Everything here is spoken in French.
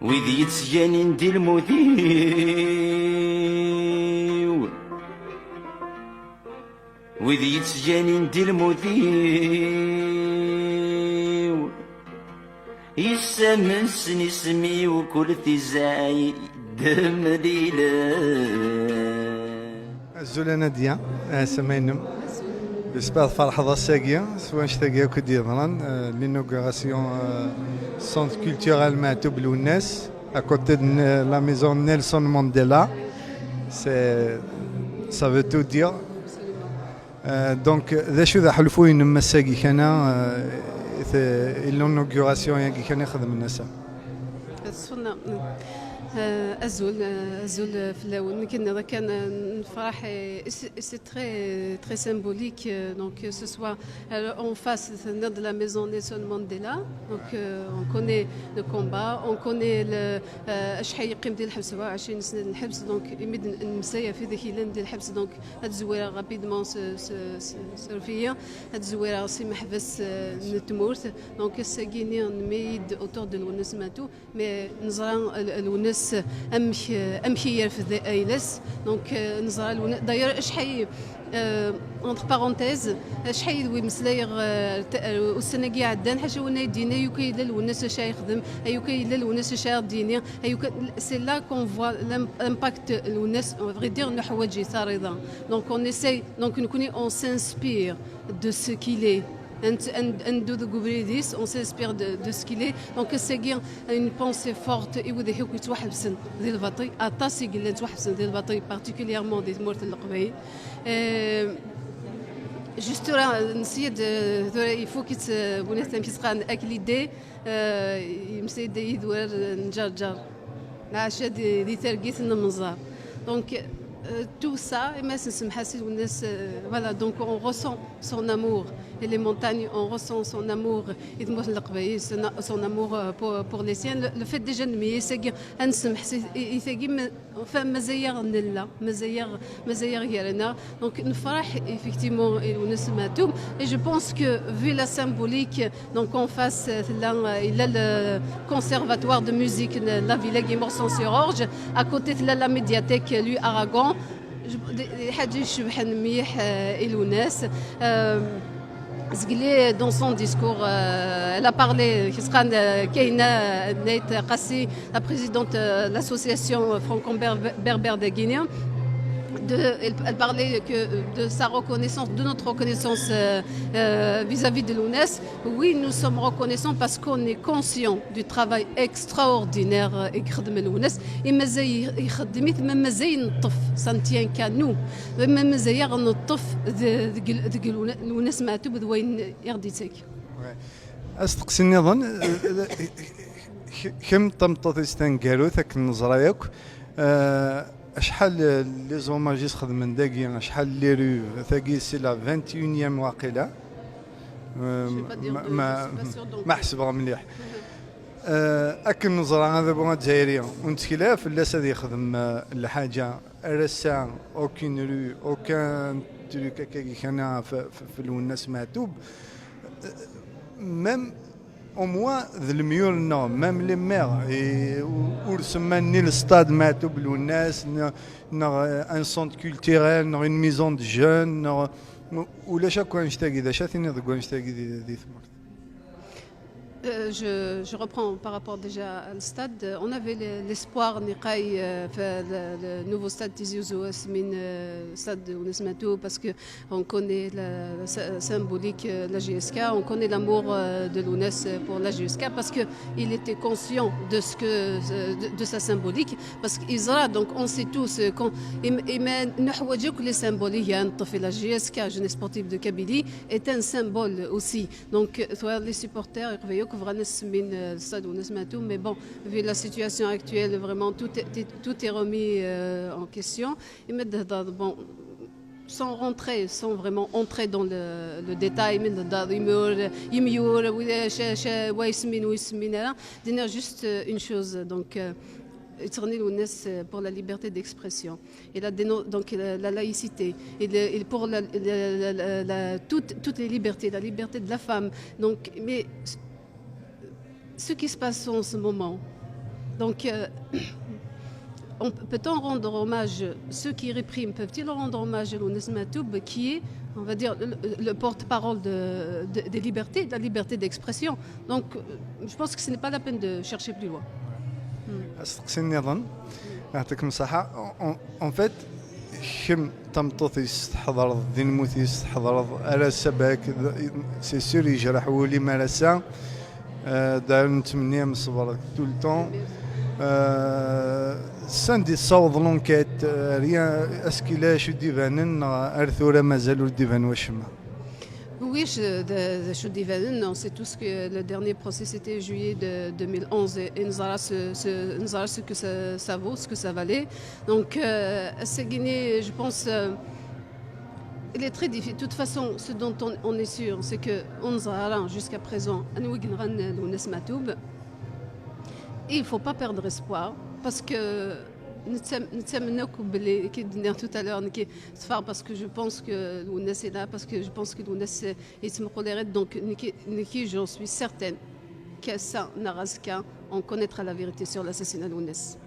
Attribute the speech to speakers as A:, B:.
A: وذ يتسجانين دي المذيو وذ يتسجانين دي المذيو يسمسن اسمي وكل تزاي دم ليلة
B: الزولة نادية سمينم J'espère فرحة الساقية سواء شتاقيا كديران l'inauguration centre culturel معتوب لوناس à côté de la maison Nelson Mandela. Ça veut tout dire. Donc ذا شو ذا حلفوين مساقي كان l'inauguration ياكي كان يخدم الناس.
C: Azul في الأول كنا كان نفرح c'est très symbolique donc ce soit en face de la maison Nelson Mandela donc on connaît le combat on connaît شحال يقيم ديال الحبس 27 سنة الحبس دونك يمد المسايا في ذاك الليل ديال الحبس دونك هاد الزويرة غابيدمون سرفية هاد الزويرة سي محبس نتمورت دونك الساكيني نميد اوتور دو الونس ماتو مي نزرا الونس امشي في ذا ايلس دونك نزرا الونس داير شحال entre parenthèses شحال يدوي مسلايغ والسنه كاع عدان حاجه ونا يدينا يوكي لا الوناس شا يخدم يوكي لا الوناس شا ديني سي لا كون فوا لامباكت الوناس فري دير نحوايج صاريضه دونك اون اساي دونك نكوني اون سانسبير دو سو كيلي and do the Gubridis, on s'inspire de ce qu'il est. Donc c'est une pensée forte et vous devez que tu vois des batailles, à ta sigille tu vois des batailles particulièrement des morts de l'Aqbaï. Juste là, il faut que vous n'êtes pas avec l'idée, il me semble qu'il doit njar la chaîne des terguis de Namazar. Donc tout ça, et même si voilà, donc on ressent son amour. Et les montagnes, on ressent son amour, son amour pour les siens. Le fait déjà de m'y essayer, il fait enfin مزير نلا مزير غيرنا donc نفرح effectivement et je pense que vu la symbolique donc en face là il a le conservatoire de musique la Villa Guimard-Saint-Orge à côté de la médiathèque lui Aragon حاجه يشبح مليح الوناس Zgli, dans son discours, elle a parlé, Keina Kassi, la présidente de l'association franco-berbère des Guinéens. Elle parlait de sa reconnaissance, de notre reconnaissance vis-à-vis de l'UNES. Oui, nous sommes reconnaissants parce qu'on est conscient du travail extraordinaire de l'UNES. Et même ça ne tient qu'à nous. Même l'UNES ماتوا بدوين يرديتك.
B: أستقسي النظام كم تمطيستان قالوا ثك النظريك شحال لي زوماجيس خدمن داكي شحال لي رو ثاكي سي لا 21 واقيلا ما حسبها مليح اكن نظره هذا بوغا جزائريه ونتكلاف لا سادي يخدم الحاجه رسا اوكين رو اوكان تلك كان في الناس معتوب ميم au moins le mieux non même les maires et ou semaine le stade معتوب للناس un centre culturel une maison de jeunes ولا شكون نشتاقي ذا شاتيني ذا نشتاقي ذي ثمر.
C: Je reprends par rapport déjà au stade. On avait l'espoir le nouveau stade Tizi Ouzou stade de Onesmato parce qu'on connaît la symbolique de la GSK, on connaît l'amour de l'UNES pour la GSK parce qu'il était conscient de sa symbolique parce qu'Isra, donc on sait tous que les symboles, la GSK, Jeunesse sportive de Kabylie, est un symbole aussi. Donc les supporters, le stade mais bon, vu la situation actuelle, vraiment tout est remis en question. Bon, sans vraiment entrer dans le détail, juste une chose. Donc, pour la liberté d'expression et donc la laïcité et pour toutes les libertés, la liberté de la femme. Donc, mais ce qui se passe en ce moment, Donc, peut-on rendre hommage, ceux qui répriment, peuvent-ils rendre hommage à Lounes Matoub, qui est, on va dire, le porte-parole des libertés, de la liberté d'expression. Donc, je pense que ce n'est pas la peine de chercher plus loin.
B: استقسي النظام يعطيكم الصحة. اون فيت كم تمطوط يستحضر دين موت يستحضر على السباك سي سور يجرح ولي مارسا دار نتمنى من الصبر طول طون ساندي صوض لونكيت ريان اسكيلا شو ديفانن ارثورا مازالوا ديفان وشما.
C: Oui, de Chaudival, on sait tous que le dernier procès c'était juillet de 2011 et nous allons ce que ça vaut, ce que ça valait. Donc, c'est Guinée, je pense, il est très difficile. De toute façon, ce dont on est sûr, c'est qu'on a jusqu'à présent, il ne faut pas perdre espoir parce que tout à l'heure parce que je pense que l'UNES est là, parce que je pense que l'UNES est donc j'en suis certaine que ça, Narazka, on connaîtra la vérité sur l'assassinat de l'UNES.